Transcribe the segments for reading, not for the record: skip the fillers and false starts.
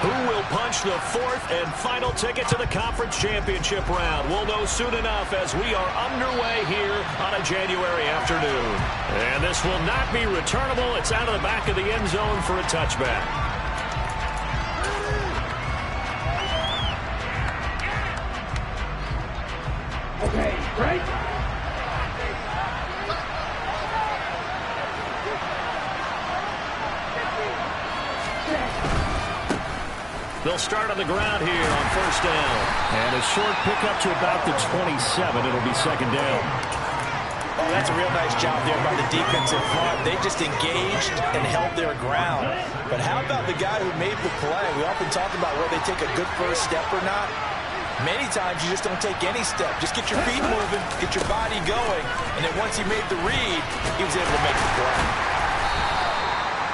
Who will punch the fourth and final ticket to the conference championship round? We'll know soon enough as we are underway here on a January afternoon. And this will not be returnable. It's out of the back of the end zone for a touchback. Okay, right. They'll start on the ground here on first down. And a short pickup to about the 27. It'll be second down. Oh, that's a real nice job there by the defensive front. They just engaged and held their ground. But how about the guy who made the play? We often talk about whether they take a good first step or not. Many times you just don't take any step. Just get your feet moving, get your body going, and then once he made the read, he was able to make the play.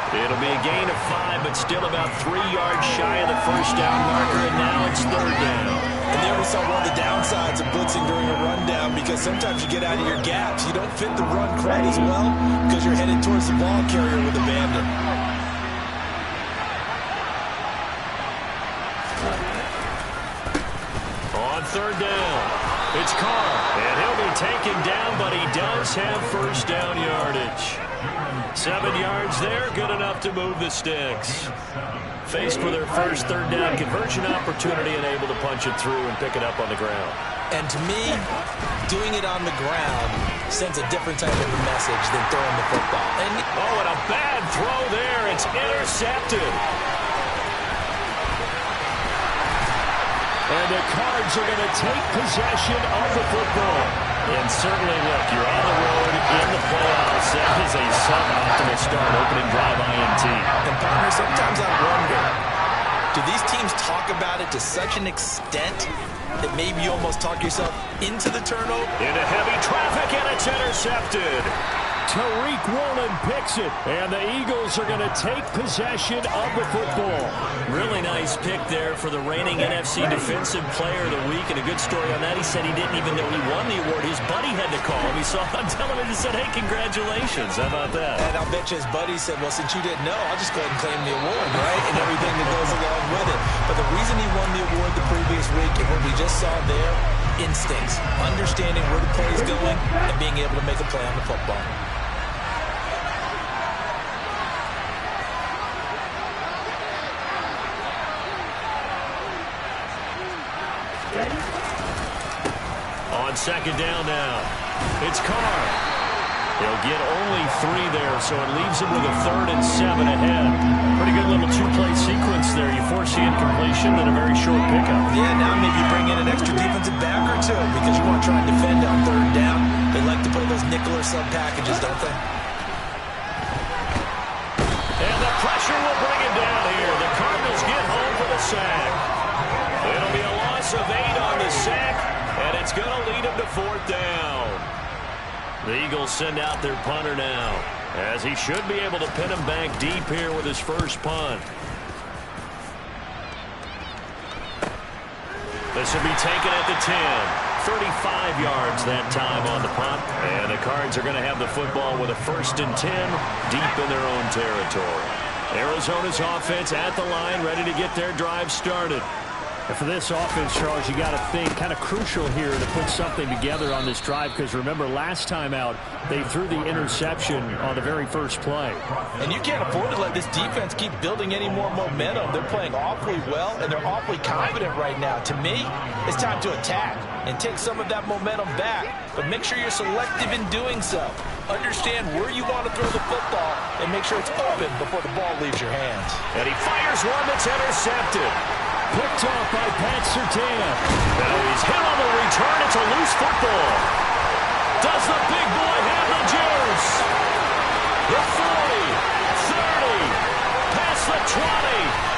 It'll be a gain of 5, but still about 3 yards shy of the first down marker, and now it's third down. And there we saw one of the downsides of blitzing during a rundown, because sometimes you get out of your gaps. You don't fit the run quite as well because you're headed towards the ball carrier with abandon. On third down, it's Carr, and he'll be taken down, but he does have first down yardage. 7 yards there, good enough to move the sticks. Faced with their first third down conversion opportunity and able to punch it through and pick it up on the ground. And to me, doing it on the ground sends a different type of a message than throwing the football. And a bad throw there. It's intercepted. And the Cards are going to take possession of the football. And certainly, look, you're on the road in the playoffs. That is a suboptimal start, opening drive INT. And, partner, sometimes I wonder, do these teams talk about it to such an extent that maybe you almost talk yourself into the turnover? Into heavy traffic, and it's intercepted. Tariq Woolen picks it, and the Eagles are going to take possession of the football. Really nice pick there for the reigning NFC Defensive Player of the Week, and a good story on that. He said he didn't even know he won the award. His buddy had to call him. He saw him on television and said, hey, congratulations. How about that? And I'll bet you his buddy said, well, since you didn't know, I'll just go ahead and claim the award, right? And everything that goes along with it. But the reason he won the award the previous week and what we just saw there, instincts, understanding where the play is going, and being able to make a play on the football. On second down now, it's Carr. He'll get only 3 there, so it leaves him with a 3rd and 7 ahead. Pretty good little 2-play sequence there. You force the incompletion, then a very short pickup. Yeah, now maybe bring in an extra defensive back or two because you want to try and defend on third down. They like to play those nickel or sub packages, don't they? And the pressure will bring him down here. The Cardinals get home for the sack. It'll be a loss of 8 on the sack, and it's going to lead him to 4th down. The Eagles send out their punter now, as he should be able to pin him back deep here with his first punt. This will be taken at the 10. 35 yards that time on the punt. And the Cards are going to have the football with a 1st and 10 deep in their own territory. Arizona's offense at the line, ready to get their drive started. And for this offense, Charles, you got to think kind of crucial here to put something together on this drive, because remember last time out they threw the interception on the very first play. And you can't afford to let this defense keep building any more momentum. They're playing awfully well, and they're awfully confident right now. To me, it's time to attack and take some of that momentum back, but make sure you're selective in doing so. Understand where you want to throw the football and make sure it's open before the ball leaves your hands. And he fires one that's intercepted. Picked off by Pat Surtain. Now he's hit on the return. It's a loose football. Does the big boy have the juice? The 40, 30, past the 20.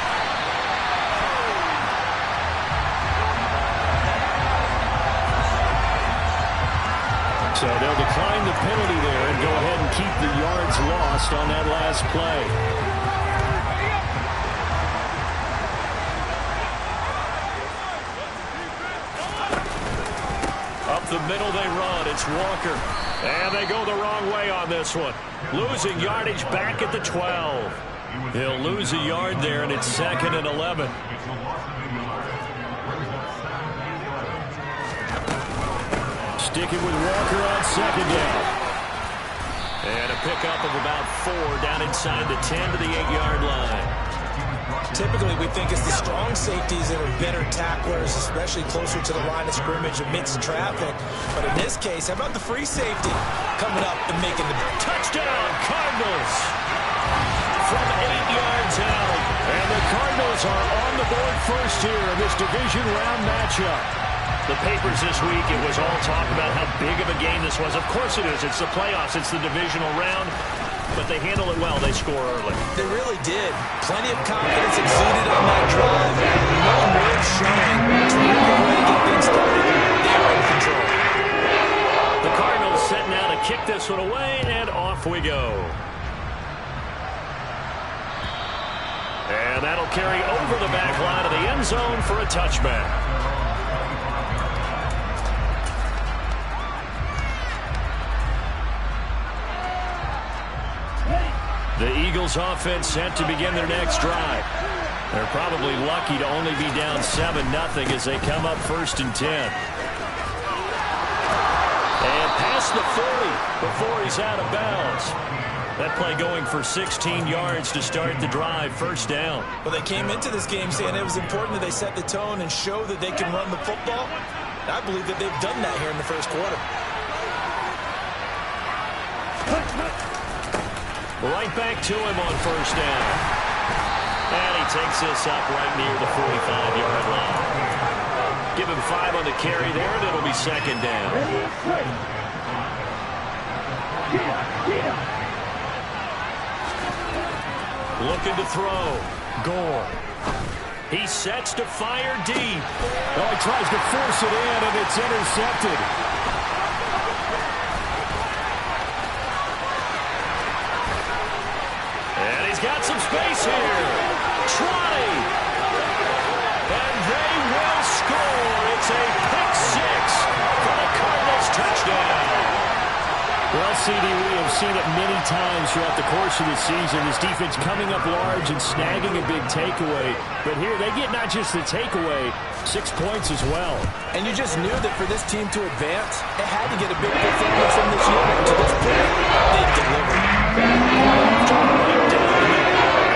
So they'll decline the penalty there and go ahead and keep the yards lost on that last play. Up the middle they run. It's Walker. And they go the wrong way on this one. Losing yardage back at the 12. He'll lose a yard there, and it's 2nd and 11. Sticking with Walker on 2nd down. And a pickup of about 4 down inside the 10 to the 8-yard line. Typically, we think it's the strong safeties that are better tacklers, especially closer to the line of scrimmage amidst traffic. But in this case, how about the free safety coming up and making the touchdown, Cardinals! From 8 yards out. And the Cardinals are on the board first here in this division round matchup. The papers this week, it was all talk about how big of a game this was. Of course it is. It's the playoffs. It's the divisional round. But they handle it well. They score early. They really did. Plenty of confidence exuded on that drive. No more showing. Terrific way to get things started. They are in control. The Cardinals set now to kick this one away, and off we go. And that'll carry over the back line of the end zone for a touchback. The Eagles offense set to begin their next drive. They're probably lucky to only be down 7-0 as they come up 1st and 10. And past the 40 before he's out of bounds. That play going for 16 yards to start the drive, 1st down. Well, they came into this game saying it was important that they set the tone and show that they can run the football. And I believe that they've done that here in the 1st quarter. Right back to him on 1st down. And he takes this up right near the 45-yard line. Give him 5 on the carry there, and it'll be 2nd down. Looking to throw. Gore. He sets to fire deep. Oh, he tries to force it in, and it's intercepted. And he's got some space here. Trotty. And they will score. It's a pick 6 for the Cardinals touchdown. Well, CD, we have seen it many times throughout the course of the season. This defense coming up large and snagging a big takeaway. But here they get not just the takeaway, 6 points as well. And you just knew that for this team to advance, it had to get a big performance from this unit. To this point, they've delivered.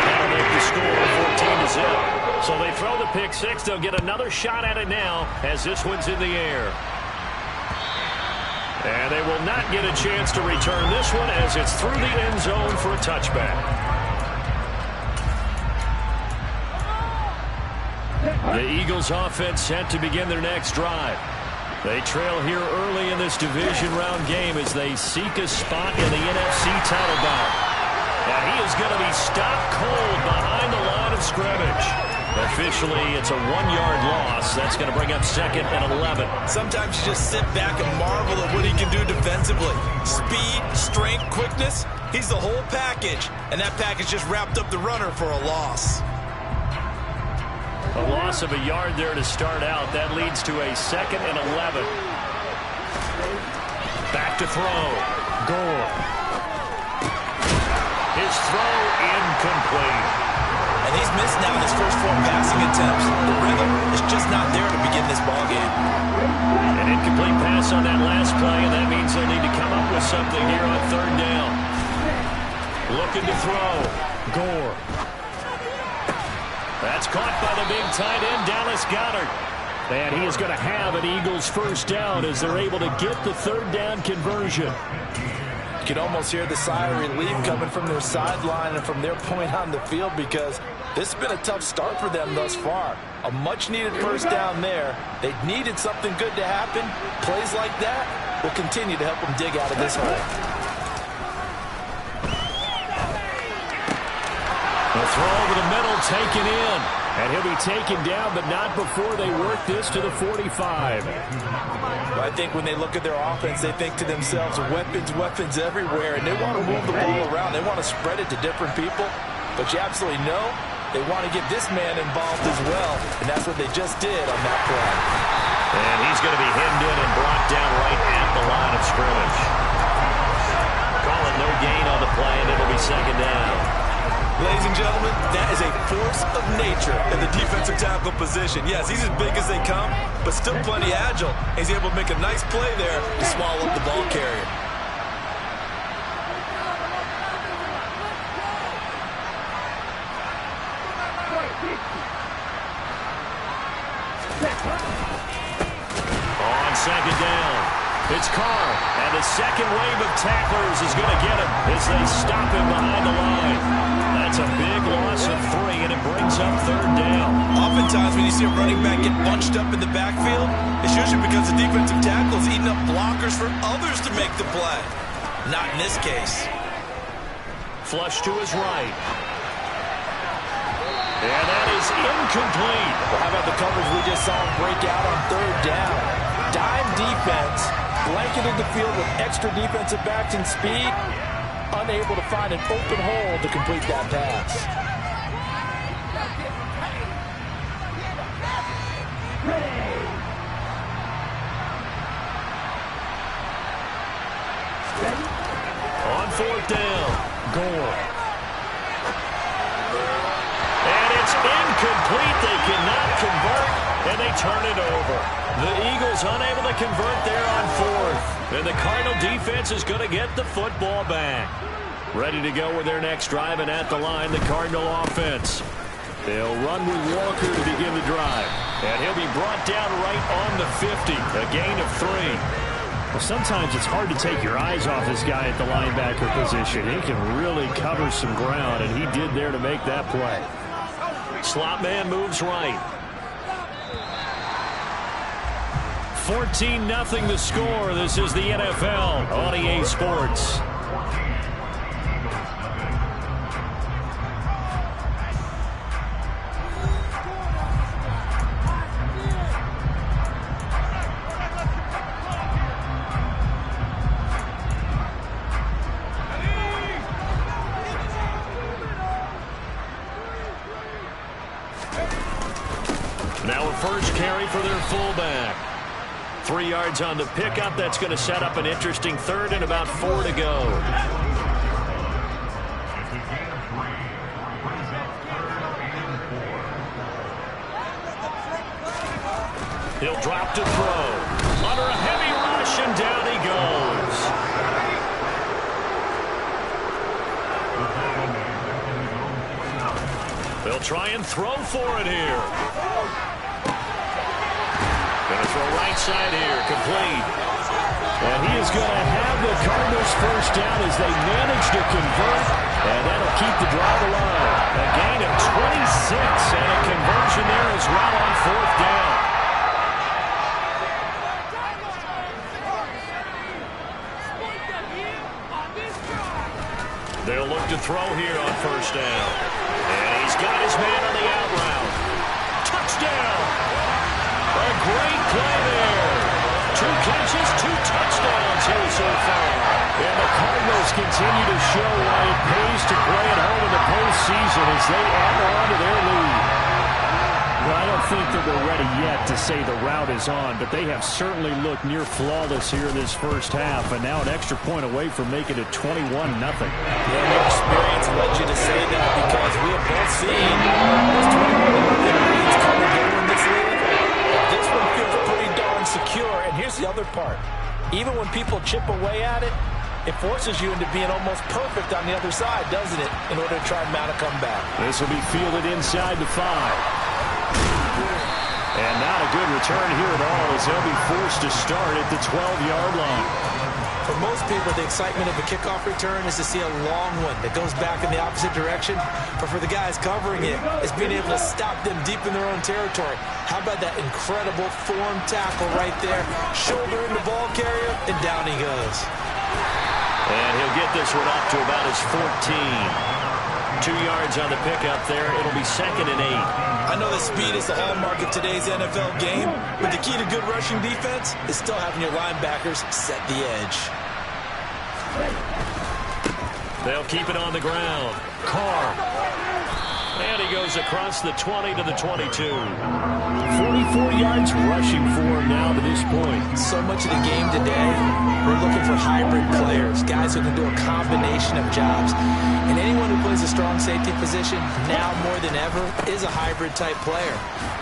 That'll make the score 14-0. So they throw the pick 6. They'll get another shot at it now as this one's in the air. And they will not get a chance to return this one as it's through the end zone for a touchback. The Eagles offense set to begin their next drive. They trail here early in this division round game as they seek a spot in the NFC title bout. And he is going to be stopped cold behind the line of scrimmage. Officially, it's a 1-yard loss. That's going to bring up 2nd and 11. Sometimes you just sit back and marvel at what he can do defensively. Speed, strength, quickness, he's the whole package. And that package just wrapped up the runner for a loss. A loss of a yard there to start out. That leads to a 2nd and 11. Back to throw. Gore. His throw incomplete. And he's missed now his first 4 passing attempts. The rhythm is just not there to begin this ballgame. An incomplete pass on that last play, and that means they'll need to come up with something here on 3rd down. Looking to throw. Gore. That's caught by the big tight end, Dallas Goedert. And he is going to have an Eagles 1st down as they're able to get the 3rd down conversion. You can almost hear the sigh of relief coming from their sideline and from their point on the field because this has been a tough start for them thus far. A much-needed 1st down there. They needed something good to happen. Plays like that will continue to help them dig out of this hole. The throw over the middle taken in. And he'll be taken down, but not before they work this to the 45. I think when they look at their offense, they think to themselves, weapons everywhere, and they want to move the ball around. They want to spread it to different people, but you absolutely know they want to get this man involved as well, and that's what they just did on that play. And he's going to be hemmed in and brought down right at the line of scrimmage. Call it no gain on the play, and it'll be 2nd down. Ladies and gentlemen, That is a force of nature in the defensive tackle position. Yes, he's as big as they come, but still plenty agile. He's able to make a nice play there to swallow up the ball carrier. On second down, it's Carr, and the second wave of tacklers is going to get him as they stop him behind the line. That's a big loss of 3, and it brings up third down. Oftentimes when you see a running back get bunched up in the backfield, it's usually because the defensive tackle is eating up blockers for others to make the play. Not in this case. Flush to his right. And that is incomplete. Well, how about the coverage we just saw him break out on third down? Dime defense, blanketed the field with extra defensive backs and speed, unable to find an open hole to complete that pass. On fourth down, Gore. And it's incomplete. They cannot convert, and they turn it over. The Eagles unable to convert there on fourth. And the Cardinal defense is going to get the football back. Ready to go with their next drive, and at the line, the Cardinal offense. They'll run with Walker to begin the drive. And he'll be brought down right on the 50. A gain of 3. Well, sometimes it's hard to take your eyes off this guy at the linebacker position. He can really cover some ground, and he did there to make that play. Slot man moves right. 14-0 the score. This is the NFL on EA Sports. Now a first carry for their fullback. 3 yards on the pickup. That's going to set up an interesting third and about 4 to go. He'll drop to throw. Under a heavy rush, and down he goes. They'll try and throw for it here. Going to throw right side here, complete. And he is going to have the Cardinals first down as they manage to convert, and that'll keep the drive alive. A gain of 26, and a conversion there as well on fourth down. They'll look to throw here on first down. And he's got his man on the out route. Touchdown! A great play there. 2 catches, 2 touchdowns here so far. And the Cardinals continue to show why it pays to play at home in the postseason as they add on to their lead. Well, I don't think that we're ready yet to say the route is on, but they have certainly looked near flawless here in this first half, and now an extra point away from making it 21-0. Your experience led you to say that because we have both seen this 21-0 leads come and go in this league. This one feels pretty darn secure, and here's the other part. Even when people chip away at it, it forces you into being almost perfect on the other side, doesn't it, in order to try and mount a comeback. This will be fielded inside the 5. And not a good return here at all as they'll be forced to start at the 12-yard line. For most people, the excitement of a kickoff return is to see a long one that goes back in the opposite direction. But for the guys covering it, it's being able to stop them deep in their own territory. How about that incredible form tackle right there? Shoulder in the ball carrier, and down he goes. And he'll get this one up to about his 14. 2 yards on the pickup there. It'll be 2nd and 8. I know that speed is the hallmark of today's NFL game, but the key to good rushing defense is still having your linebackers set the edge. They'll keep it on the ground. Carr. And he goes across the 20 to the 22. 44 yards rushing for him now to this point. So much of the game today, we're looking for hybrid players, guys who can do a combination of jobs. And anyone who plays a strong safety position, now more than ever, is a hybrid-type player.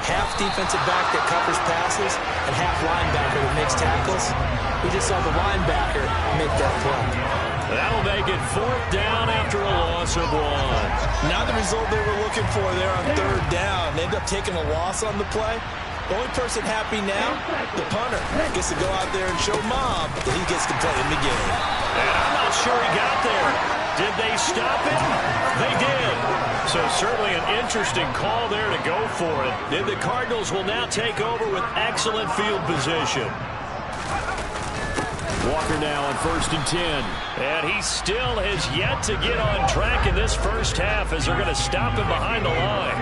Half defensive back that covers passes and half linebacker that makes tackles. We just saw the linebacker make that play. That'll make it 4th down after a loss of 1. Not the result they were looking for there on 3rd down. They end up taking a loss on the play. The only person happy now, the punter, gets to go out there and show Mom that he gets to play in the game. And I'm not sure he got there. Did they stop him? They did. So certainly an interesting call there to go for it. And the Cardinals will now take over with excellent field position. Walker now on 1st and 10. And he still has yet to get on track in this first half as they're going to stop him behind the line.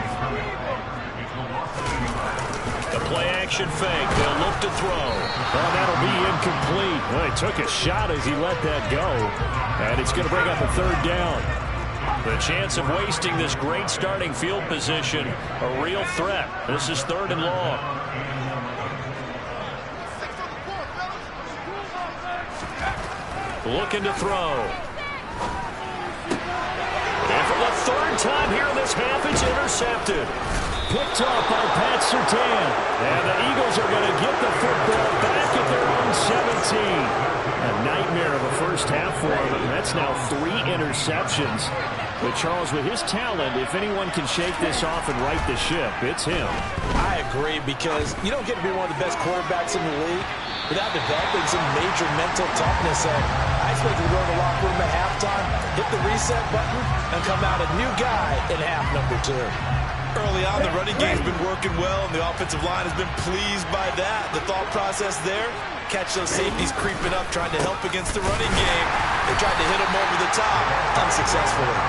The play-action fake. They'll look to throw. Oh, that'll be incomplete. Well, he took a shot as he let that go. And it's going to bring up a 3rd down. The chance of wasting this great starting field position, a real threat. This is 3rd and long. Looking to throw. And for the 3rd time here in this half, it's intercepted. Picked off by Pat Surtain. And the Eagles are going to get the football back at their own 17. A nightmare of a first half for them. That's now 3 interceptions. But Charles, with his talent, if anyone can shake this off and right the ship, it's him. I agree, because you don't get to be one of the best quarterbacks in the league without developing some major mental toughness. I expect him to go to the locker room at halftime, hit the reset button, and come out a new guy in half number 2. Early on, the running game's been working well, and the offensive line has been pleased by that. The thought process there, catch those safeties creeping up, trying to help against the running game. They tried to hit him over the top, unsuccessfully.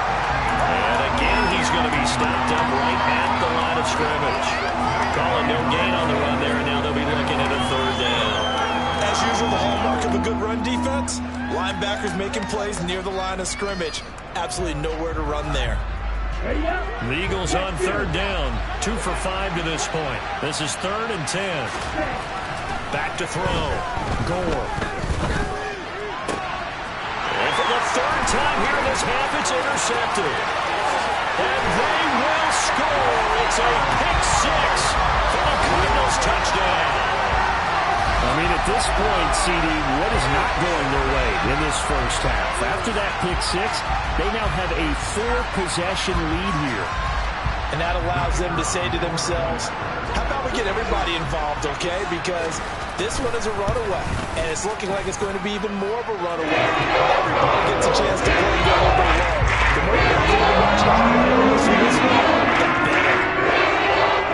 And again, he's going to be stopped up right at the line of scrimmage. Calling no gain on the run there, and now they'll be looking at a 3rd down. As usual, the hallmark of a good run defense, linebackers making plays near the line of scrimmage. Absolutely nowhere to run there. The Eagles on 3rd down, 2 for 5 to this point. This is 3rd and 10. Back to throw. Gore. And for the 3rd time here in this half, it's intercepted. And they will score. It's a pick 6 for the Cardinals touchdown. I mean, at this point, CD, what is not going their way in this first half? After that pick 6, they now have a 4-possession lead here. And that allows them to say to themselves, how about we get everybody involved, okay? Because this one is a runaway, and it's looking like it's going to be even more of a runaway. Everybody gets a chance to play and go over the wall. The more you can watch the highlights from this one, the better.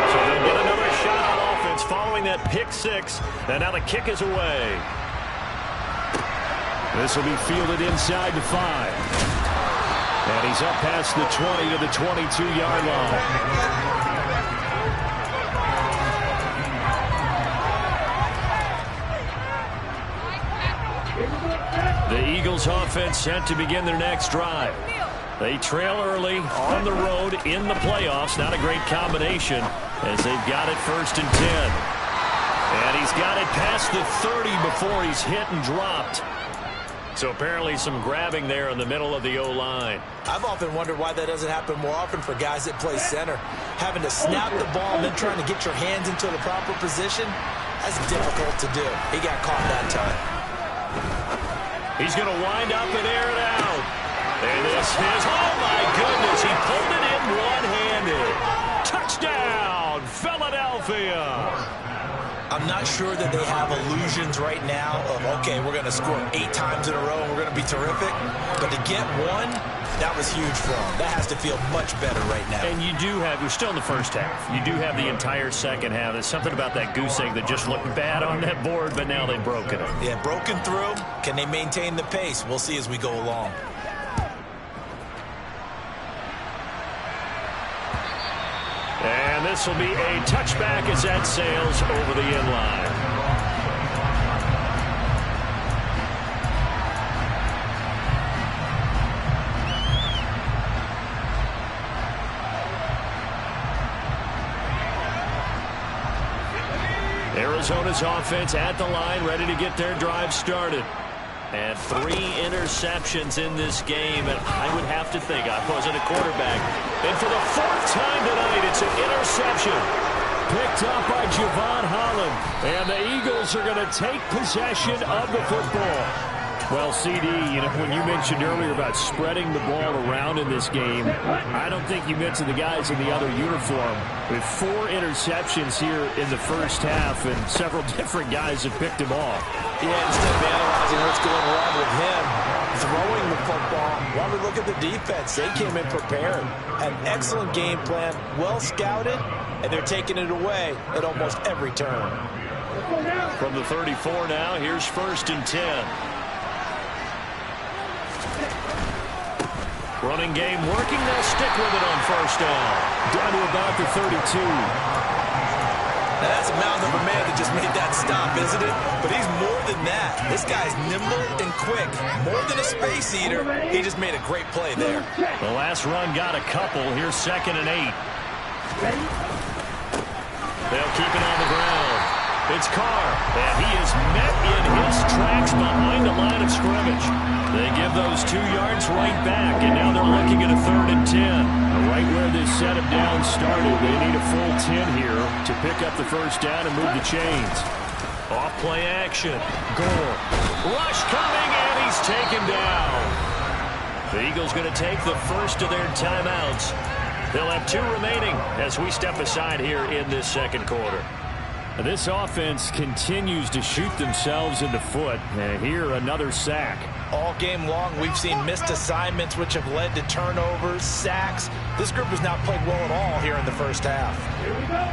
So they'll get another shot on offense following that pick 6, and now the kick is away. This will be fielded inside the 5. And he's up past the 20 to the 22-yard line. The Eagles offense set to begin their next drive. They trail early on the road in the playoffs. Not a great combination as they've got it 1st and 10. And he's got it past the 30 before he's hit and dropped. So apparently some grabbing there in the middle of the O-line. I've often wondered why that doesn't happen more often for guys that play center. Having to snap the ball and then trying to get your hands into the proper position, that's difficult to do. He got caught that time. He's going to wind up and air it out. And this is, oh my goodness, he pulled it in one-handed. Touchdown, Philadelphia. I'm not sure that they have illusions right now of, okay, we're going to score 8 times in a row and we're going to be terrific. But to get one, that was huge for them. That has to feel much better right now. And you do have, you're still in the first half. You do have the entire second half. There's something about that goose egg that just looked bad on that board, but now they've broken it. Yeah, broken through. Can they maintain the pace? We'll see as we go along. And this will be a touchback as that sails over the end line. Arizona's offense at the line, ready to get their drive started. And 3 interceptions in this game, and I would have to think I wasn't a quarterback. And for the 4th time tonight, it's an interception. Picked up by Javon Holland. And the Eagles are going to take possession of the football. Well, CD, when you mentioned earlier about spreading the ball around in this game, I don't think you mentioned the guys in the other uniform. With 4 interceptions here in the first half, and several different guys have picked him off. Yeah, instead of analyzing what's going wrong with him, throwing the football, while we look at the defense, they came in prepared. An excellent game plan, well scouted, and they're taking it away at almost every turn. From the 34 now, here's 1st and 10. Running game working. They'll stick with it on 1st down. Down to about the 32. Now that's a mound of a man that just made that stop, isn't it? But he's more than that. This guy's nimble and quick. More than a space eater. He just made a great play there. The last run got a couple. Here's 2nd and 8. They'll keep it on the ground. It's Carr, and he is met in his tracks behind the line of scrimmage. They give those 2 yards right back, and now they're looking at a 3rd and 10. Right where this set of down started, they need a full 10 here to pick up the 1st down and move the chains. Off play action. Gore. Rush coming, and he's taken down. The Eagles going to take the first of their timeouts. They'll have 2 remaining as we step aside here in this 2nd quarter. This offense continues to shoot themselves in the foot. And here, another sack. All game long, we've seen missed assignments, which have led to turnovers, sacks. This group has not played well at all here in the first half. Here we go.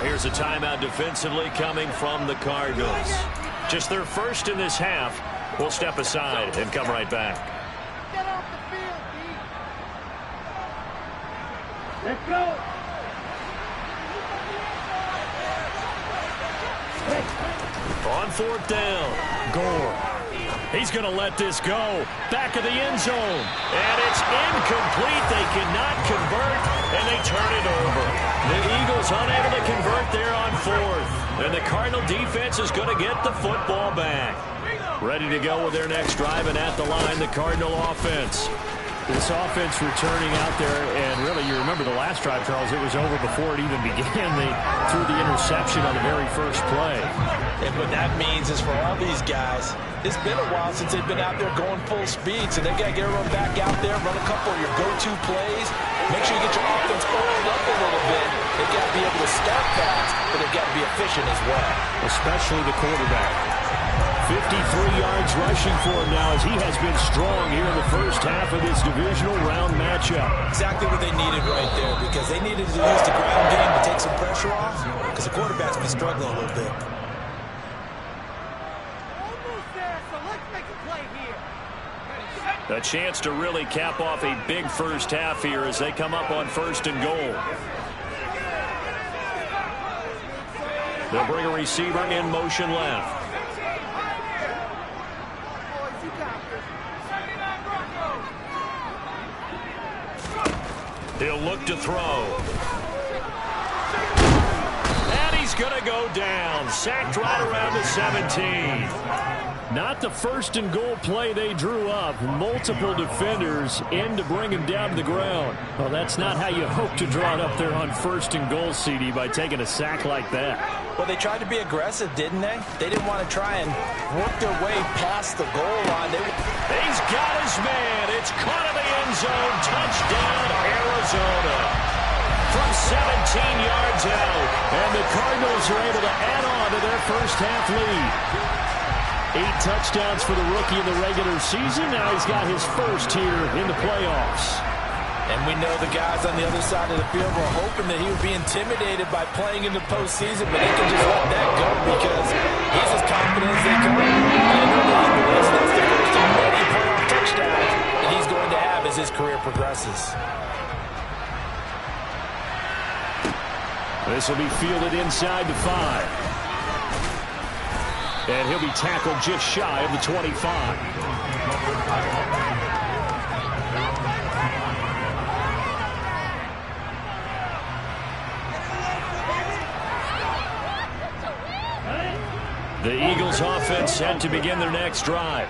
Here's a timeout defensively coming from the Cardinals. Just their first in this half. We'll step aside and come right back. Get off the field, D. Let's go. On 4th down, Gore. He's going to let this go. Back of the end zone. And it's incomplete. They cannot convert, and they turn it over. The Eagles unable to convert there on 4th. And the Cardinal defense is going to get the football back. Ready to go with their next drive, and at the line, the Cardinal offense. This offense returning out there, and really, you remember the last drive, Charles, it was over before it even began. They threw the interception on the very first play. And what that means is for all these guys, it's been a while since they've been out there going full speed, so they got to get everyone back out there, run a couple of your go-to plays, make sure you get your offense oiled up a little bit. They've got to be able to start fast, but they've got to be efficient as well. Especially the quarterback. 53 yards rushing for him now as he has been strong here in the first half of this divisional round matchup. Exactly what they needed right there, because they needed to use the ground game to take some pressure off, because the quarterback's been struggling a little bit. Almost there, so let's make a play here. A chance to really cap off a big first half here as they come up on 1st and goal. They'll bring a receiver in motion left. He'll look to throw. And he's going to go down. Sacked right around the 17. Not the 1st and goal play they drew up. Multiple defenders in to bring him down to the ground. Well, that's not how you hope to draw it up there on 1st and goal, CD, by taking a sack like that. Well, they tried to be aggressive, didn't they? They didn't want to try and work their way past the goal line. He's got his man. It's caught in the end zone. Touchdown, Arizona. From 17 yards out. And the Cardinals are able to add on to their first half lead. 8 touchdowns for the rookie in the regular season. Now he's got his first here in the playoffs. And we know the guys on the other side of the field were hoping that he would be intimidated by playing in the postseason, but they can just let that go because he's as confident as they come. And I know that he believes that's the first of many playoff touchdowns in career progresses. This will be fielded inside the 5. And he'll be tackled just shy of the 25. The Eagles offense set to begin their next drive.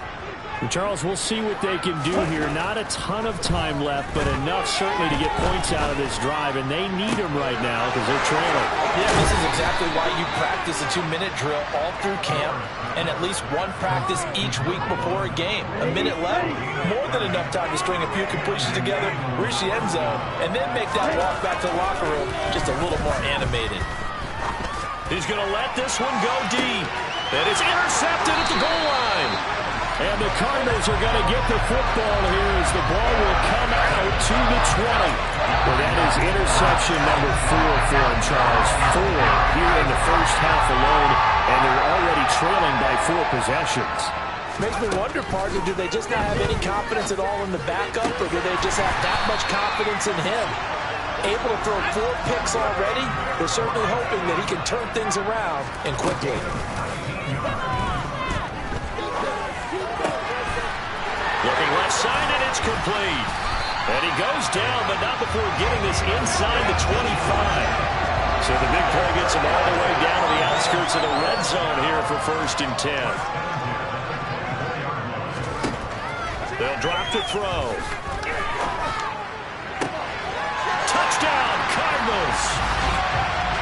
Charles, we'll see what they can do here. Not a ton of time left, but enough certainly to get points out of this drive, and they need them right now because they're trailing. Yeah, this is exactly why you practice a 2-minute drill all through camp and at least one practice each week before a game. A minute left, more than enough time to string a few completions together, reach the end zone, and then make that walk back to the locker room just a little more animated. He's going to let this one go deep. And it's intercepted at the goal line. And the Cardinals are going to get the football here as the ball will come out to the 20. Well, that is interception number 4 for him, Charles. 4 here in the first half alone, and they're already trailing by 4 possessions. Makes me wonder, partner, do they just not have any confidence at all in the backup, or do they just have that much confidence in him? Able to throw 4 picks already, they're certainly hoping that he can turn things around and quickly. Looking left side, and it's complete. And he goes down, but not before getting this inside the 25. So the big play gets him all the way down to the outskirts of the red zone here for 1st and 10. They'll drop to throw. Touchdown, Cardinals.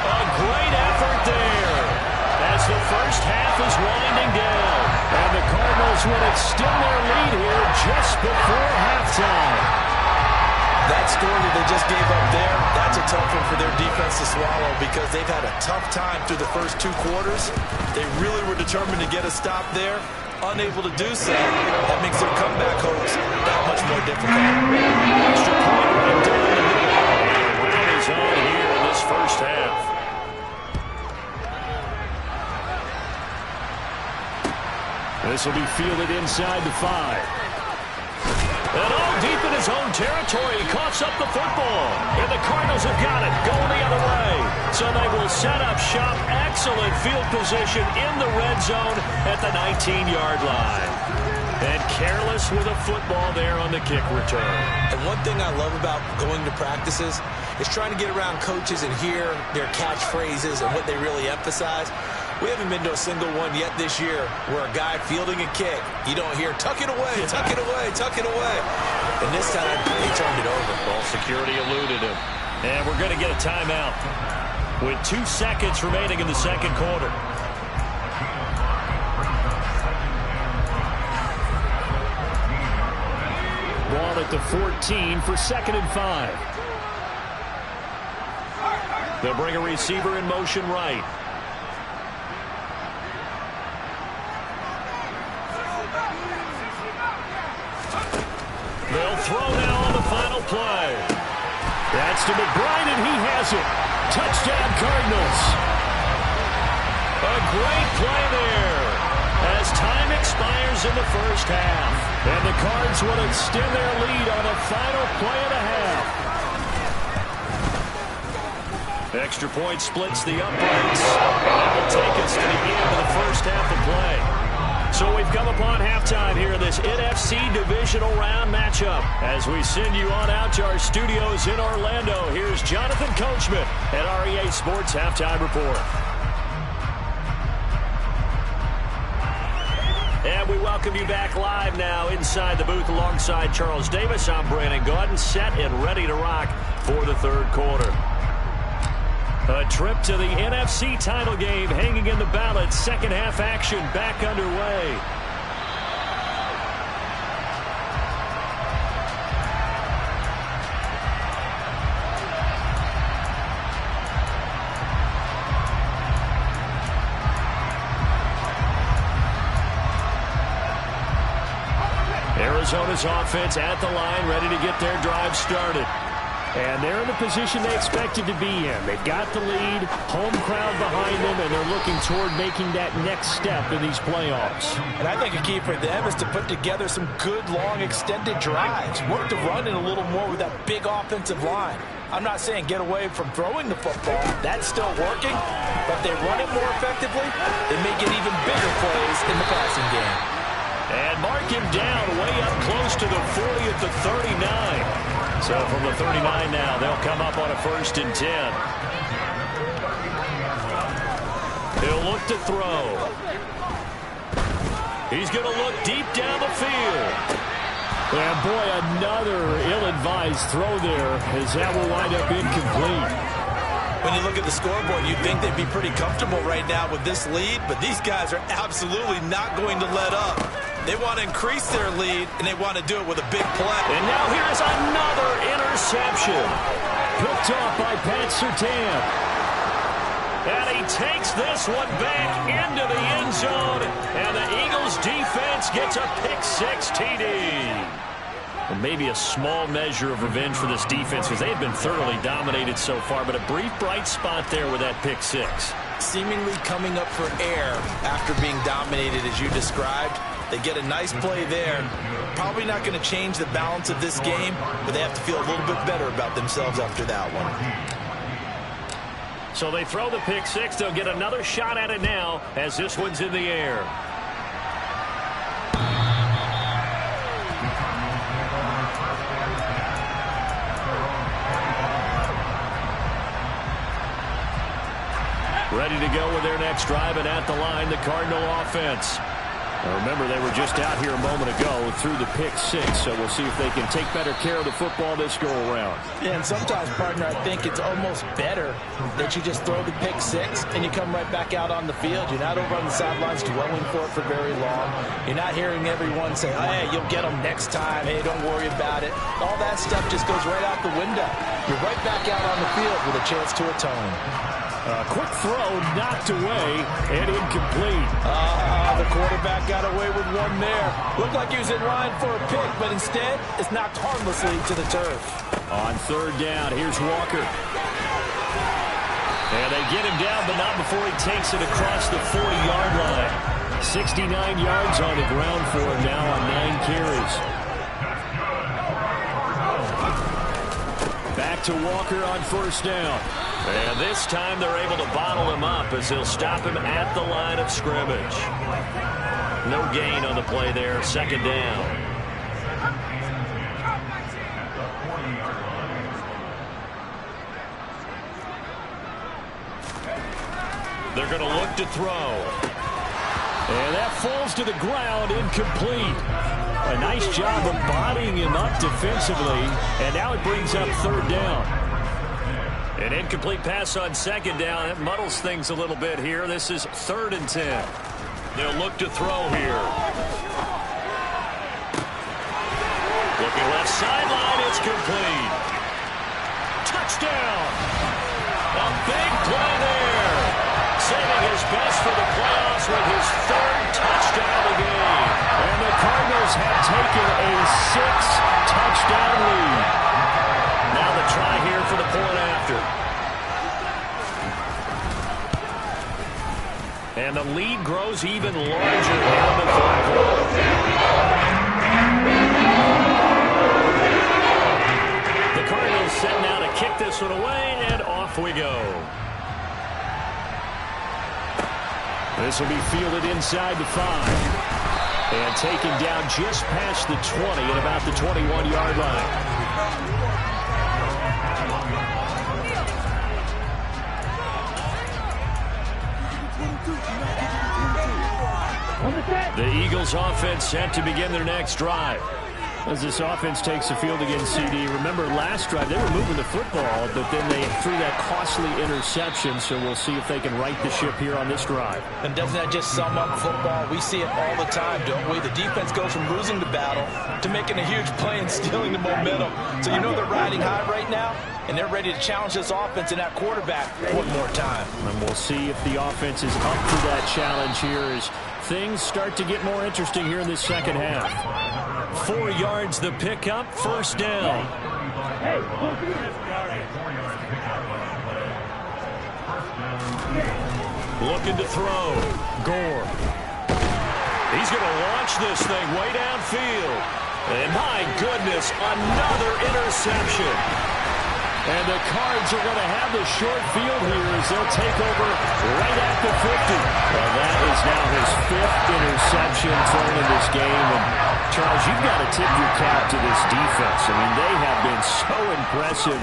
A great effort there as the first half is winding down. And the Cardinals will extend their lead here just before halftime. That score that they just gave up there, that's a tough one for their defense to swallow because they've had a tough time through the first 2 quarters. They really were determined to get a stop there. Unable to do so, that makes their comeback hopes that much more difficult. Extra point right down the middle. Round is on here in this first half. This will be fielded inside the 5. And all deep in his own territory, he coughs up the football. And the Cardinals have got it, going the other way. So they will set up shop. Excellent field position in the red zone at the 19-yard line. And careless with a football there on the kick return. And one thing I love about going to practices is trying to get around coaches and hear their catchphrases and what they really emphasize. We haven't been to a single one yet this year where a guy fielding a kick, you don't hear, tuck it away, tuck it away, tuck it away. And this time, they turned it over. Ball security eluded him. And we're going to get a timeout with 2 seconds remaining in the second quarter. Ball at the 14 for 2nd and 5. They'll bring a receiver in motion right. They'll throw now on the final play. That's to McBride, and he has it. Touchdown, Cardinals. A great play there as time expires in the first half. And the Cards will extend their lead on the final play and a half. Extra point splits the uprights. That will take us to the end of the first half of play. So we've come upon halftime here in this NFC Divisional Round matchup. As we send you on out to our studios in Orlando, here's Jonathan Coachman at REA Sports Halftime Report. And we welcome you back live now inside the booth alongside Charles Davis. I'm Brandon Gaudin, set and ready to rock for the third quarter. A trip to the NFC title game hanging in the balance. Second half action back underway. Arizona's offense at the line, ready to get their drive started. And they're in the position they expected to be in. They've got the lead, home crowd behind them, and they're looking toward making that next step in these playoffs. And I think a key for them is to put together some good, long, extended drives. Work the run in a little more with that big offensive line. I'm not saying get away from throwing the football. That's still working. But if they run it more effectively, they may get even bigger plays in the passing game. And mark him down way up close to the 40 at the 39. So from the 39 now, they'll come up on a 1st and 10. He'll look to throw. He's going to look deep down the field. And boy, another ill-advised throw there as that will wind up incomplete. When you look at the scoreboard, you'd think they'd be pretty comfortable right now with this lead, but these guys are absolutely not going to let up. They want to increase their lead, and they want to do it with a big play. And now here's another interception. Picked off by Pat Surtain. And he takes this one back into the end zone, and the Eagles defense gets a pick-6 TD. And maybe a small measure of revenge for this defense because they have been thoroughly dominated so far, but a brief bright spot there with that pick-6. Seemingly coming up for air after being dominated as you described. They get a nice play there. Probably not going to change the balance of this game, but they have to feel a little bit better about themselves after that one. So they throw the pick-6. They'll get another shot at it now as this one's in the air. Ready to go with their next drive, and at the line, the Cardinal offense. Now remember, they were just out here a moment ago through the pick-6, so we'll see if they can take better care of the football this go-around. Yeah, and sometimes, partner, I think it's almost better that you just throw the pick-6 and you come right back out on the field. You're not over on the sidelines dwelling for it for very long. You're not hearing everyone say, oh, hey, you'll get them next time. Hey, don't worry about it. All that stuff just goes right out the window. You're right back out on the field with a chance to atone. Quick throw, knocked away, and incomplete. The quarterback got away with one there. Looked like he was in line for a pick, but instead, it's knocked harmlessly to the turf. On 3rd down, here's Walker. And they get him down, but not before he takes it across the 40-yard line. 69 yards on the ground for him now on 9 carries. Back to Walker on 1st down. And this time they're able to bottle him up as they'll stop him at the line of scrimmage. No gain on the play there, 2nd down. They're going to look to throw. And that falls to the ground, incomplete. A nice job of bodying him up defensively, and now it brings up 3rd down. An incomplete pass on 2nd down. It muddles things a little bit here. This is 3rd and 10. They'll look to throw here. Looking left sideline. It's complete. Touchdown. A big play there. Saving his best for the playoffs with his 3rd touchdown of the game. And the Cardinals have taken a 6-touchdown lead. Now the try here for the point after. And the lead grows even larger here in the 4th quarter. The Cardinals set now to kick this one away, and off we go. This will be fielded inside the 5. And taken down just past the 20 at about the 21-yard line. The Eagles offense set to begin their next drive. As this offense takes the field against CD, remember last drive they were moving the football, but then they threw that costly interception, so we'll see if they can right the ship here on this drive. And doesn't that just sum up football? We see it all the time, don't we? The defense goes from losing the battle to making a huge play and stealing the momentum. So you know they're riding high right now, and they're ready to challenge this offense and that quarterback one more time. And we'll see if the offense is up for that challenge here as things start to get more interesting here in this second half. 4 yards the pickup, 1st down. Looking to throw. Gore. He's going to launch this thing way downfield. And my goodness, another interception. And the Cards are going to have the short field here as they'll take over right at the 50. Well, that is now his 5th interception thrown in this game. And Charles, you've got to tip your cap to this defense. I mean, they have been so impressive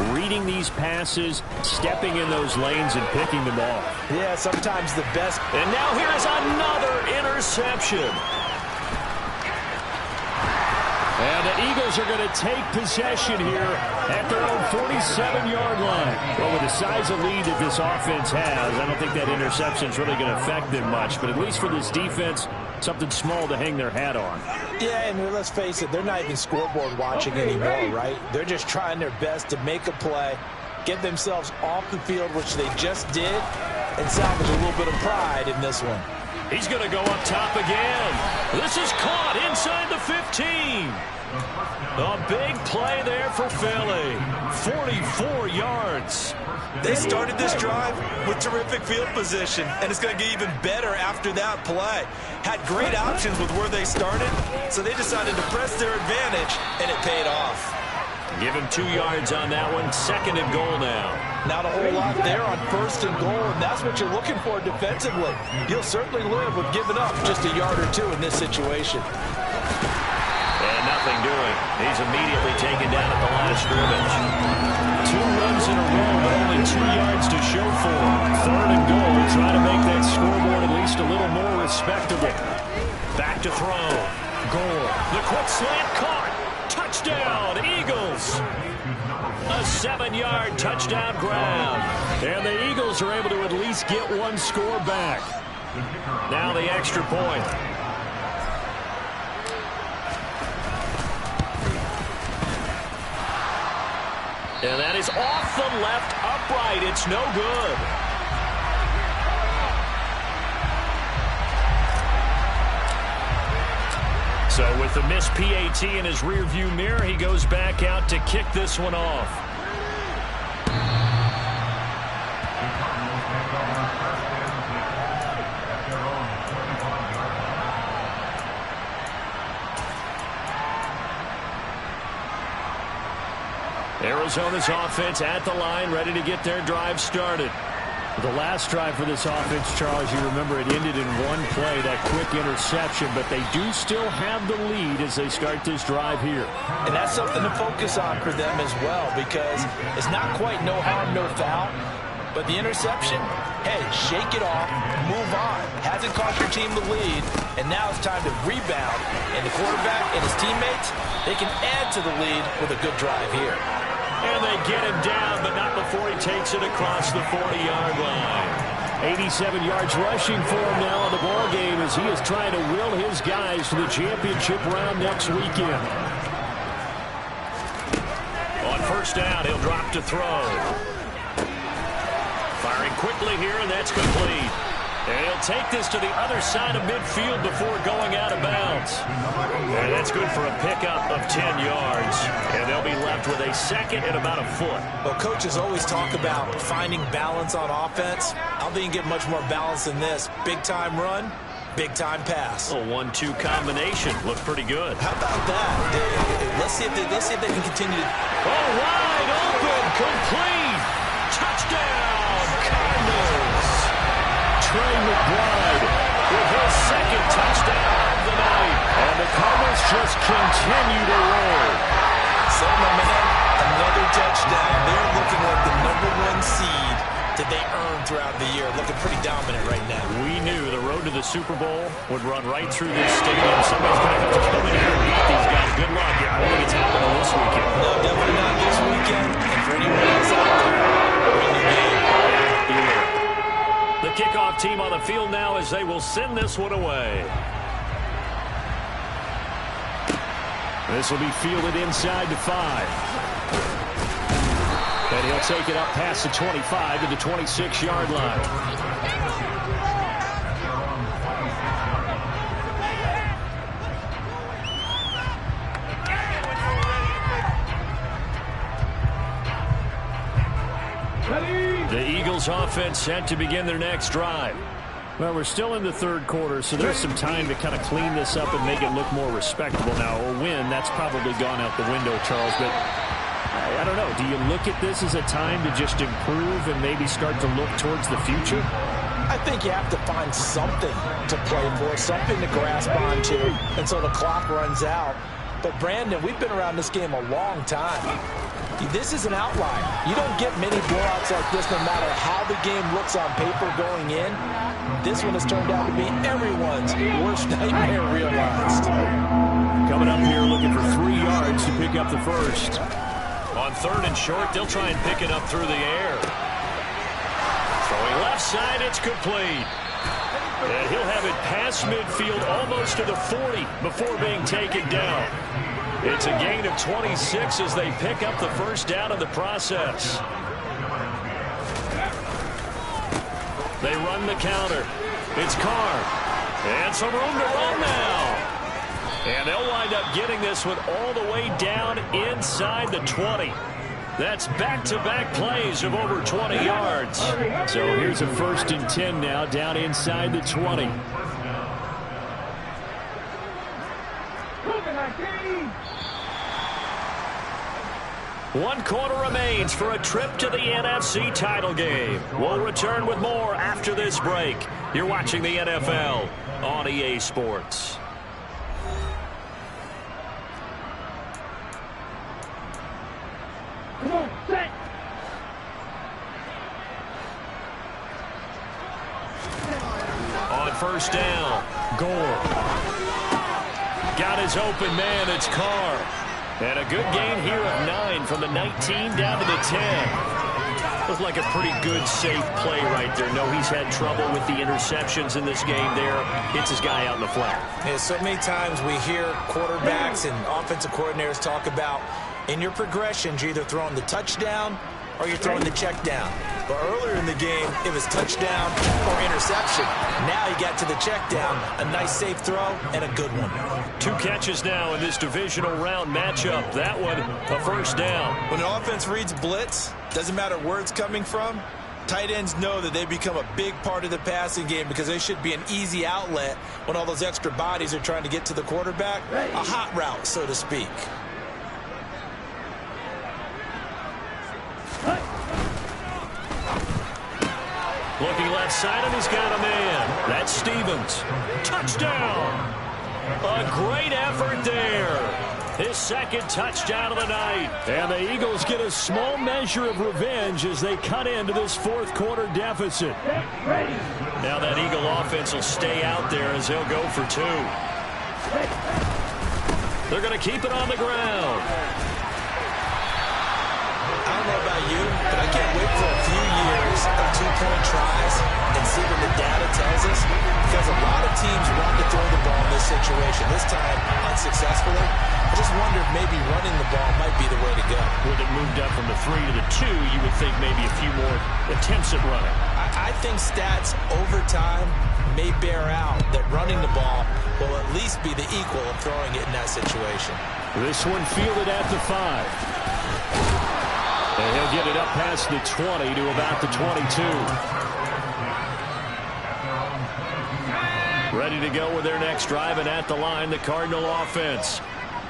reading these passes, stepping in those lanes, and picking them off. Yeah, sometimes the best. And now here's another interception. And the Eagles are going to take possession here at their own 47-yard line. Well, with the size of lead that this offense has, I don't think that interception is really going to affect them much. But at least for this defense, something small to hang their hat on. Yeah, and let's face it, they're not even scoreboard watching anymore, right? They're just trying their best to make a play, get themselves off the field, which they just did, and salvage a little bit of pride in this one. He's going to go up top again. This is caught inside the 15. A big play there for Philly. 44 yards. They started this drive with terrific field position, and it's going to get even better after that play. Had great options with where they started, so they decided to press their advantage, and it paid off. Give him 2 yards on that one. 2nd and goal now. Not a whole lot there on 1st and goal, and that's what you're looking for defensively. You'll certainly live with giving up just a yard or 2 in this situation. And nothing doing. He's immediately taken down at the line of scrimmage. 2 runs in a row, but only 2 yards to show for him. 3rd and goal. Try to make that scoreboard at least a little more respectable. Back to throw. Gore. The quick slant caught. Touchdown, Eagles. A 7-yard touchdown ground. And the Eagles are able to at least get one score back. Now the extra point. And that is off the left upright. It's no good. So with the missed PAT in his rearview mirror, he goes back out to kick this one off. Arizona's offense at the line, ready to get their drive started. The last drive for this offense, Charles, you remember it ended in one play, that quick interception, but they do still have the lead as they start this drive here. And that's something to focus on for them as well, because it's not quite no harm, no foul, but the interception, hey, shake it off, move on. Hasn't cost your team the lead, and now it's time to rebound. And the quarterback and his teammates, they can add to the lead with a good drive here. And they get him down, but not before he takes it across the 40-yard line. 87 yards rushing for him now in the ball game as he is trying to will his guys to the championship round next weekend. On 1st down, he'll drop to throw. Firing quickly here, and that's complete. And he'll take this to the other side of midfield before going out of bounds. And that's good for a pickup of 10 yards. And they'll be left with a 2nd and about a foot. Well, coaches always talk about finding balance on offense. I don't think you get much more balance than this. Big-time run, big-time pass. A 1-2 combination. Looked pretty good. How about that? Let's see if they can continue to... Oh, wide open, complete. Touchdown, Cardinals. Trey McBride with his 2nd touchdown of the night. And the Cardinals just continue to roll. So, my man, another touchdown. They're looking like the #1 seed that they earned throughout the year. Looking pretty dominant right now. We knew the road to the Super Bowl would run right through this stadium. Somebody's going to have to come in here and beat these guys. Good luck. Yeah, I don't think it's happening this weekend. No, definitely not this weekend. And for anyone else out there, win the game. The kickoff team on the field now as they will send this one away. This will be fielded inside the 5. And he'll take it up past the 25 to the 26-yard line. Cardinals offense set to begin their next drive. Well, we're still in the third quarter, so there's some time to kind of clean this up and make it look more respectable. Now, a win, that's probably gone out the window, Charles, but I don't know. Do you look at this as a time to just improve and maybe start to look towards the future? I think you have to find something to play for, something to grasp onto until the clock runs out. But, Brandon, we've been around this game a long time. This is an outlier. You don't get many blowouts like this no matter how the game looks on paper going in. This one has turned out to be everyone's worst nightmare realized. Coming up here looking for 3 yards to pick up the first. On 3rd and short, they'll try and pick it up through the air. Throwing left side, it's complete. And he'll have it past midfield almost to the 40 before being taken down. It's a gain of 26 as they pick up the first down in the process. They run the counter. It's Carr. And some room to run now. And they'll wind up getting this one all the way down inside the 20. That's back-to-back plays of over 20 yards. So here's a 1st and 10 now, down inside the 20. One quarter remains for a trip to the NFC title game. We'll return with more after this break. You're watching the NFL on EA Sports. Come on, set. On 1st down, Gore. Got his open man, it's Carr. And a good gain here of 9 from the 19 down to the 10. Looks like a pretty good, safe play right there. No, he's had trouble with the interceptions in this game there. Hits his guy out in the flat. Yeah, so many times we hear quarterbacks and offensive coordinators talk about in your progressions, you're either throwing the touchdown or you're throwing the check down. But earlier in the game, it was touchdown or interception. Now you got to the check down, a nice safe throw, and a good one. 2 catches now in this divisional round matchup. That one, a 1st down. When the offense reads blitz, doesn't matter where it's coming from, tight ends know that they become a big part of the passing game because they should be an easy outlet when all those extra bodies are trying to get to the quarterback. A hot route, so to speak. Looking left side, and he's got a man. That's Stevens. Touchdown! A great effort there. His 2nd touchdown of the night. And the Eagles get a small measure of revenge as they cut into this 4th quarter deficit. Now that Eagle offense will stay out there as they'll go for 2. They're going to keep it on the ground. I don't know about you, but I can't wait for a few years of 2-point tries and see what the data tells us, because a lot of teams want to throw the ball in this situation. This time, unsuccessfully. I just wonder if maybe running the ball might be the way to go. With it moved up from the 3 to the 2, you would think maybe a few more attempts at running. I think stats over time may bear out that running the ball will at least be the equal of throwing it in that situation. This one fielded at the 5. And he'll get it up past the 20 to about the 22. Ready to go with their next drive, and at the line, the Cardinal offense.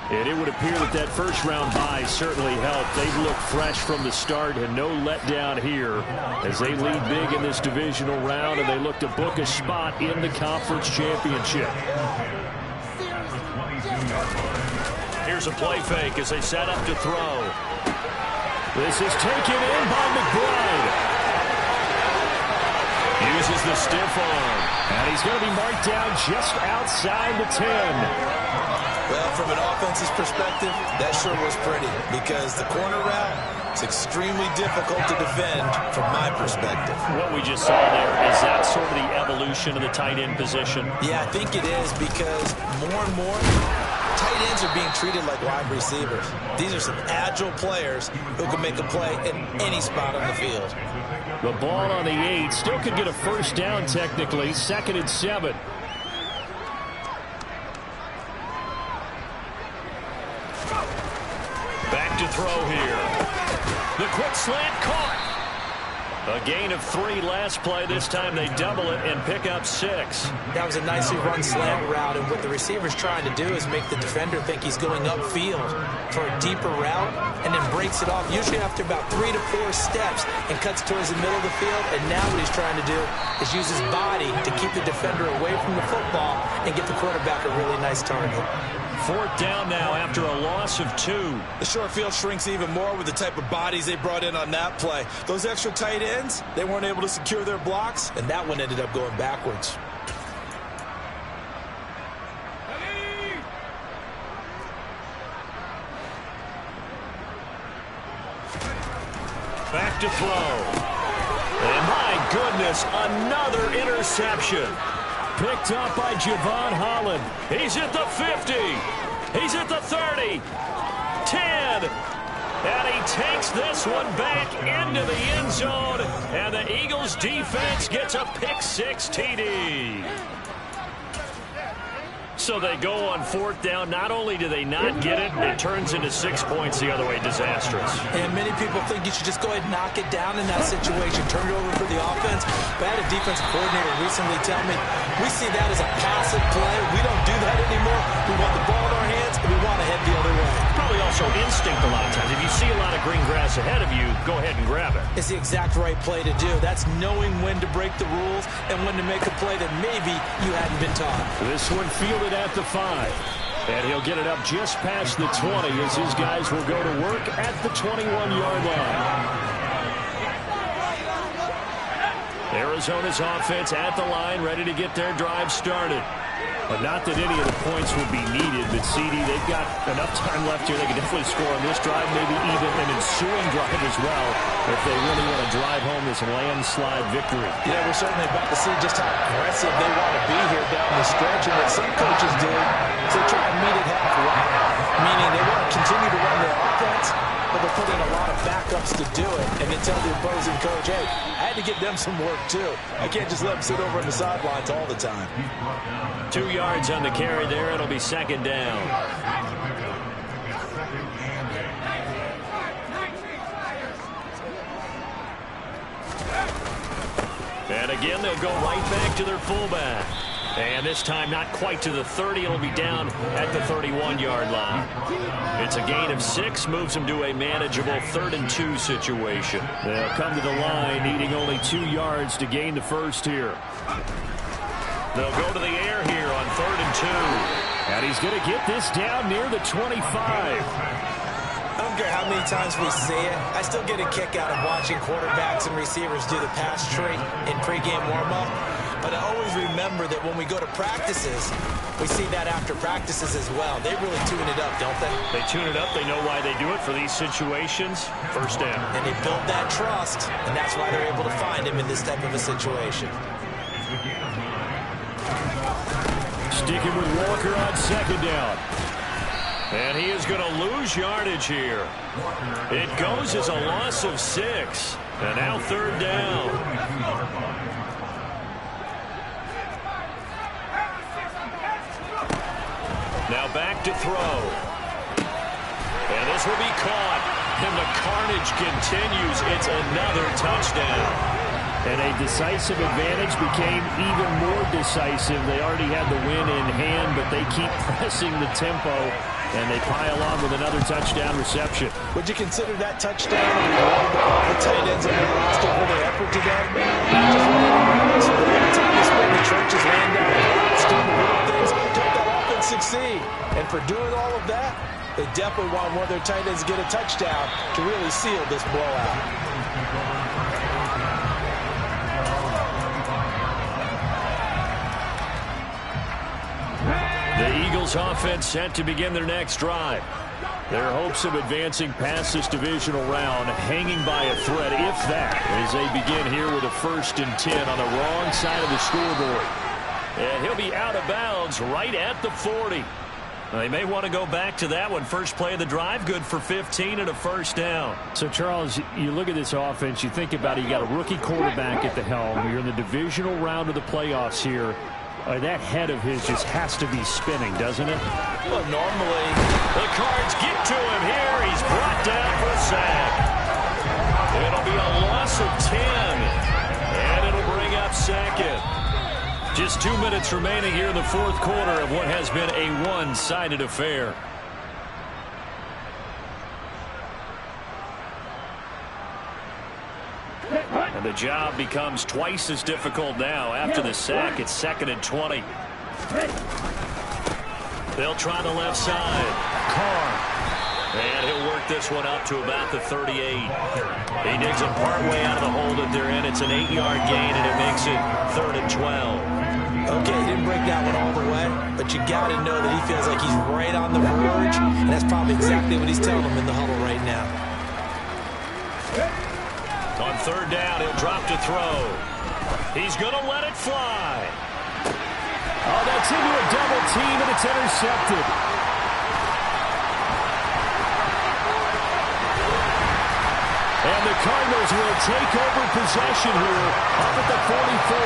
And it would appear that that first-round bye certainly helped. They've looked fresh from the start and no letdown here as they lead big in this divisional round, and they look to book a spot in the conference championship. Here's a play fake as they set up to throw. This is taken in by McBride. Uses the stiff arm. And he's going to be marked down just outside the 10. Well, from an offense's perspective, that sure was pretty, because the corner route is extremely difficult to defend from my perspective. What we just saw there, is that sort of the evolution of the tight end position? Yeah, I think it is, because more and more tight ends are being treated like wide receivers. These are some agile players who can make a play in any spot on the field. The ball on the 8, still could get a first down technically, 2nd and 7. Back to throw here. The quick slant caught. A gain of 3 last play. This time they double it and pick up 6. That was a nicely run slant route, and what the receiver's trying to do is make the defender think he's going upfield for a deeper route, and then breaks it off, usually after about 3 to 4 steps, and cuts towards the middle of the field. And now what he's trying to do is use his body to keep the defender away from the football and get the quarterback a really nice target. 4th down now after a loss of 2. The short field shrinks even more with the type of bodies they brought in on that play. Those extra tight ends, they weren't able to secure their blocks, and that one ended up going backwards. Back to throw. And my goodness, another interception. Picked up by Javon Holland. He's at the 50. He's at the 30. 10. And he takes this one back into the end zone. And the Eagles defense gets a pick-6 TD. So they go on 4th down. Not only do they not get it, it turns into 6 points the other way. Disastrous. And many people think you should just go ahead and knock it down in that situation. Turn it over for the offense. But I had a defensive coordinator recently tell me, we see that as a passive play. We don't do that anymore. We want the ball in our hands, and we want to head the other way. Probably also instinct a lot of times. If you see a lot of green grass ahead of you, go ahead and grab it. It's the exact right play to do. That's knowing when to break the rules and when to make a play that maybe you hadn't been taught. This one fielded at the 5. And he'll get it up just past the 20 as his guys will go to work at the 21-yard line. Arizona's offense at the line, ready to get their drive started. But not that any of the points would be needed, but CD, they've got enough time left here. They can definitely score on this drive, maybe even an ensuing drive as well, if they really want to drive home this landslide victory. Yeah, we're certainly about to see just how aggressive they want to be here down the stretch. And what some coaches do is they try and meet it halfway, meaning they want to continue to run their offense, but they'll put in a lot of backups to do it, and then tell the opposing coach, hey, I had to give them some work too. I can't just let them sit over on the sidelines all the time. 2 yards on the carry there. It'll be 2nd down. And again, they'll go right back to their fullback. And this time not quite to the 30. It'll be down at the 31-yard line. It's a gain of 6. Moves them to a manageable 3rd and 2 situation. They'll come to the line needing only 2 yards to gain the first here. They'll go to the air here on 3rd and 2. And he's going to get this down near the 25. I don't care how many times we see it. I still get a kick out of watching quarterbacks and receivers do the pass tree in pregame warm-up. But I always remember that when we go to practices, we see that after practices as well. They really tune it up, don't they? They tune it up. They know why they do it for these situations. First down. And they build that trust, and that's why they're able to find him in this type of a situation. Sticking with Walker on 2nd down. And he is going to lose yardage here. It goes as a loss of 6. And now 3rd down. Now back to throw. And this will be caught. And the carnage continues. It's another touchdown. And a decisive advantage became even more decisive. They already had the win in hand, but they keep pressing the tempo, and they pile on with another touchdown reception. Would you consider that touchdown a reward to all the tight ends on their roster for their effort today? Not just running around, so the one time they spent in the trenches, laying down the blocks, doing the little things, to help that offense succeed. And for doing all of that, they definitely want one of their tight ends to get a touchdown to really seal this blowout. The Eagles offense set to begin their next drive. Their hopes of advancing past this divisional round hanging by a thread, if that, as they begin here with a 1st and 10 on the wrong side of the scoreboard. And he'll be out of bounds right at the 40. They may want to go back to that one. First play of the drive, good for 15 and a 1st down. So, Charles, you look at this offense, you think about it, you got a rookie quarterback at the helm. You're in the divisional round of the playoffs here. That head of his just has to be spinning, doesn't it? Well, normally, the Cards get to him here. He's brought down for a sack. It'll be a loss loss of 10. And it'll bring up second. Just 2 minutes remaining here in the fourth quarter of what has been a one-sided affair. And the job becomes twice as difficult now. After the sack, it's 2nd and 20. They'll try the left side. Carr. And he'll work this one up to about the 38. He digs it partway out of the hole that they're in. It's an 8-yard gain, and it makes it 3rd and 12. Okay, he didn't break that one all the way, but you got to know that he feels like he's right on the verge, and that's probably exactly what he's telling him in the huddle right now. On 3rd down, he'll drop to throw. He's going to let it fly. Oh, that's into a double team, and it's intercepted. And the Cardinals will take over possession here up at the 44.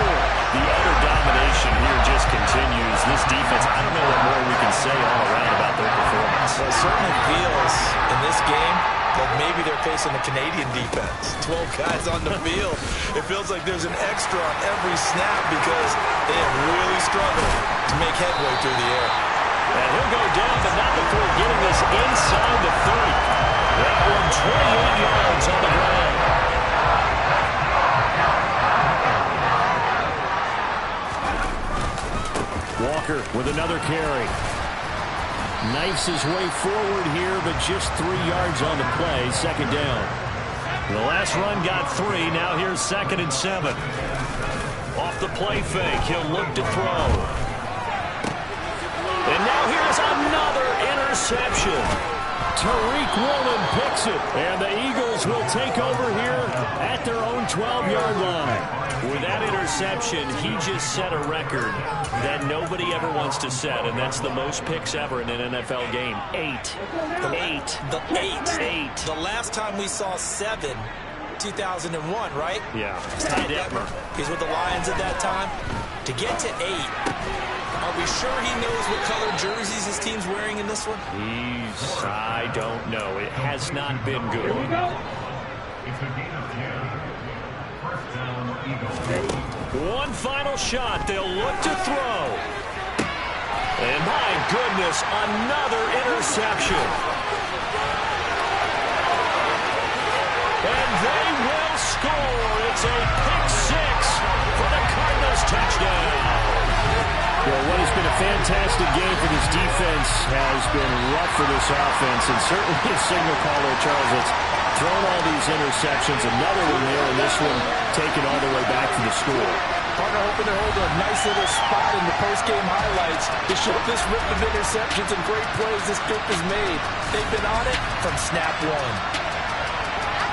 The utter domination here just continues. This defense, I don't know what more we can say all around about their performance. Well, it certainly feels in this game like maybe they're facing the Canadian defense. 12 guys on the field. It feels like there's an extra on every snap because they have really struggled to make headway through the air. And he'll go down, but not before getting this inside the 30. That one 28 yards on the ground. Walker with another carry. Knifes his way forward here, but just 3 yards on the play. 2nd down. The last run got 3. Now here's 2nd and 7. Off the play fake, he'll look to throw. And now here's another interception. Tariq Woolen picks it, and the Eagles will take over here at their own 12-yard line. With that interception, he just set a record that nobody ever wants to set, and that's the most picks ever in an NFL game. 8. The last time we saw 7, 2001, right? Yeah. Ty Detmer. He's with the Lions at that time. To get to 8, are we sure he knows what color jerseys his team's wearing in this one? I don't know. It has not been good. One final shot. They'll look to throw. And my goodness, another interception. And they will score. It's a pick 6 for the Cardinals touchdown. Well, what has been a fantastic game for this defense has been rough for this offense, and certainly a signal caller, Charles, that's thrown all these interceptions. Another one there, and this one taken all the way back to the score. Partner hoping to hold a nice little spot in the post-game highlights to show this rip of interceptions and great plays this group has made. They've been on it from snap 1.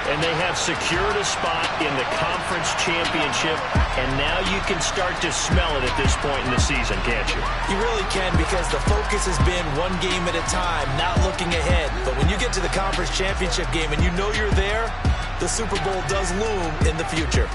And they have secured a spot in the conference championship, and now you can start to smell it at this point in the season, can't you? You really can, because the focus has been one game at a time, not looking ahead. But when you get to the conference championship game and you know you're there, the Super Bowl does loom in the future.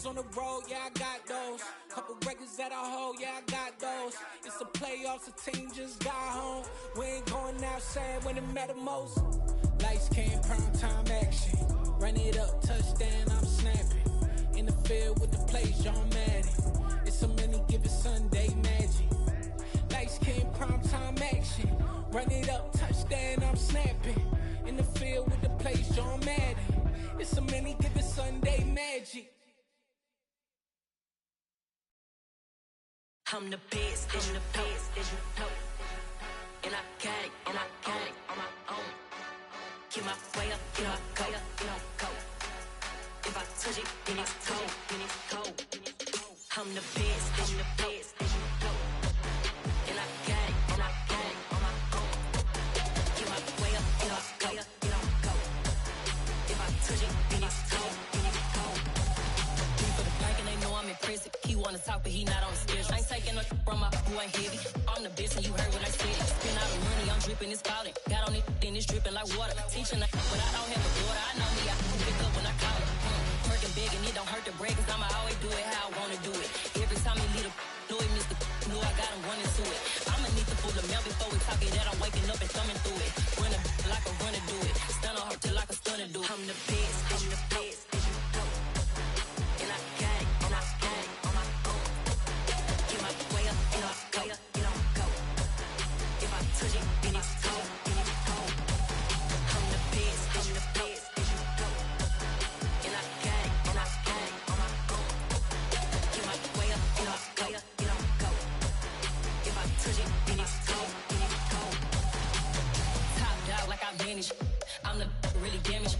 on the road, yeah, I got those. Couple records that I hold, yeah, I got those. It's the playoffs, the team just got home. We ain't going outside when it matter most. Lights came, prime time action. Run it up, touchdown, I'm snapping. In the field with the plays, John Madden. It's a many given Sunday magic. Lights came, prime time action. Run it up, touchdown, I'm snapping. In the field with the plays, John Madden. It's a many given Sunday magic. I'm the best, I'm the best, as you know. And I got it, and I got it on my own. Get my way up, get my go, go. If I touch it, then it's cold, then it's cold. I'm the best, I'm the best, as you know. And I got it, and I got it on my own. Get my way up, get my go. If I touch it, then it's cold, then it's cold. For the blank and they know I'm impressive. He wanna talk, but he not on the schedule. I ain't taking no from my who ain't heavy. I'm the best and you heard what I said. Spend all the money, I'm dripping, it's falling. Got on it, then it's dripping like water. Teaching but I don't have a daughter. I know me, I can pick up when I call her. Working big and it don't hurt to break, cause I'ma always do it how I wanna do it. Every time he lead a know it, Mr. Know I got him running to it. I'ma need to pull the mail before we talk it that I'm waking up and thumbing through it. Run a like a runner do it. Stun on her till like a stunner do it. I'm the best, I'm the best, as you know. And I got it, and I got it on my own. Get my way up, and I go, go. If I touch it, then it's cold, then it's cold. I'm the best, as you know. And I got it, and I got it on my own. Get my way up, and I go. If I touch it, then it's cold, then it's cold. Top dog like I vanished. I'm the really damaged.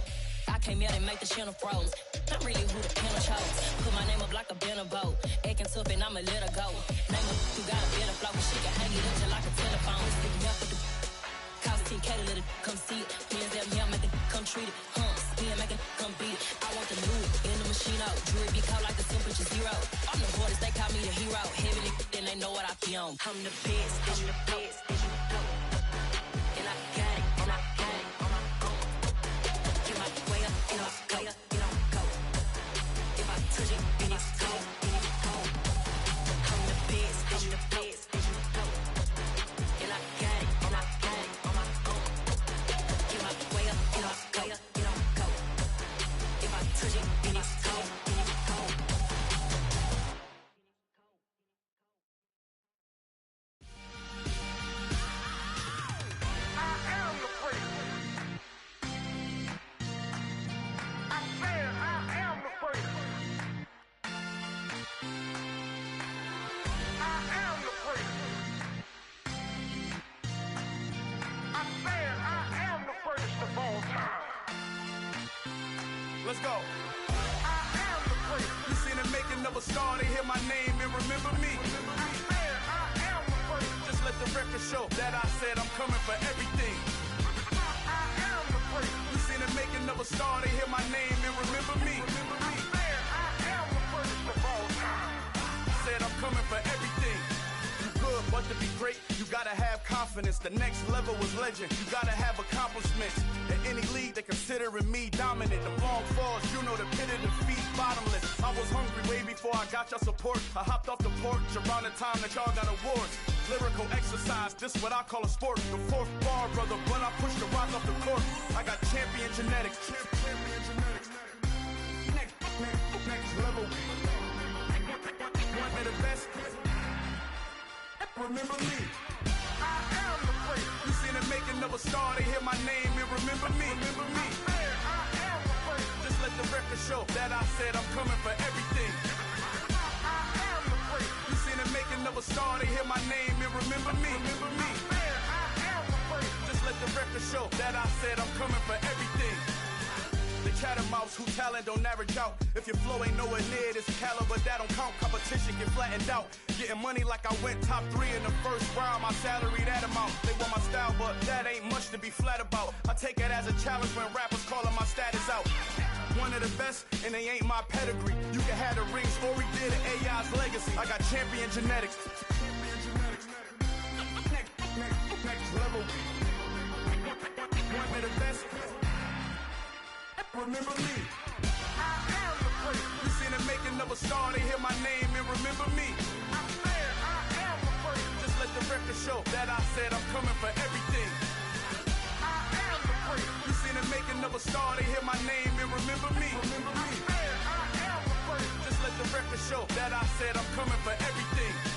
I came out and make the channel froze. I'm really who the panel chose. Put my name up like a banner boat. Acting tough and I'ma let her go. Name her who got a better flow. She can hang it up just like a telephone. Stick me up with the cost 10K to let it come see it. Hands down here, make it come treat it. Spin, make it come beat it. I want the new in the machine out. Jewelry be caught like the temperature zero. I'm the hardest, they call me the hero. Heavy then they know what I be on. I'm the best, I'm the best, as you know. And I got it, and I got it on my own. Get my way up, and I go. If I touch it, then it's cold, then it's cold. I'm the best, as you know. And I got it, and I got it on my own. Get my way up, and I go. If I touch it, then it's cold, then it's cold. Let's go. You seen the making of a star, they hear my name and remember me. Just let the record show that I said I'm coming for everything. You seen the making of a star, they hear my name and remember me. Said I'm coming for everything. You good, but to be great, you gotta have confidence. The next level was legend. You gotta have accomplishments. In any league, they considering me dominant. The long falls, you know the pit of defeat, bottomless. I was hungry way before I got your support. I hopped off the porch around the time that y'all got awards. Lyrical exercise, this what I call a sport. The fourth bar, brother, when I push the rock off the court. I got champion genetics. Next level. One of the best. Remember me. I am the great. You seen the making of a star, they hear my name and remember me. Remember me. I am the great. Just let the record show that I said I'm coming for everything. I am the great. You seen the making of a star, they hear my name and remember me. Remember me. I am the great. Just let the record show that I said I'm coming for everything. The catamounts who talent don't average out. If your flow ain't nowhere near this caliber, that don't count. Competition get flattened out. Getting money like I went top 3 in the first round. My salary that amount. They want my style, but that ain't much to be flat about. I take it as a challenge when rappers calling my status out. One of the best, and they ain't my pedigree. You can have the rings, or we did an AI's legacy. I got champion genetics. Next level. One of the best. Remember me. I am the great. You seen the making of a a star, they hear my name and remember me. Remember me. Man, I am the first. Just let the record show that I said I'm coming for everything.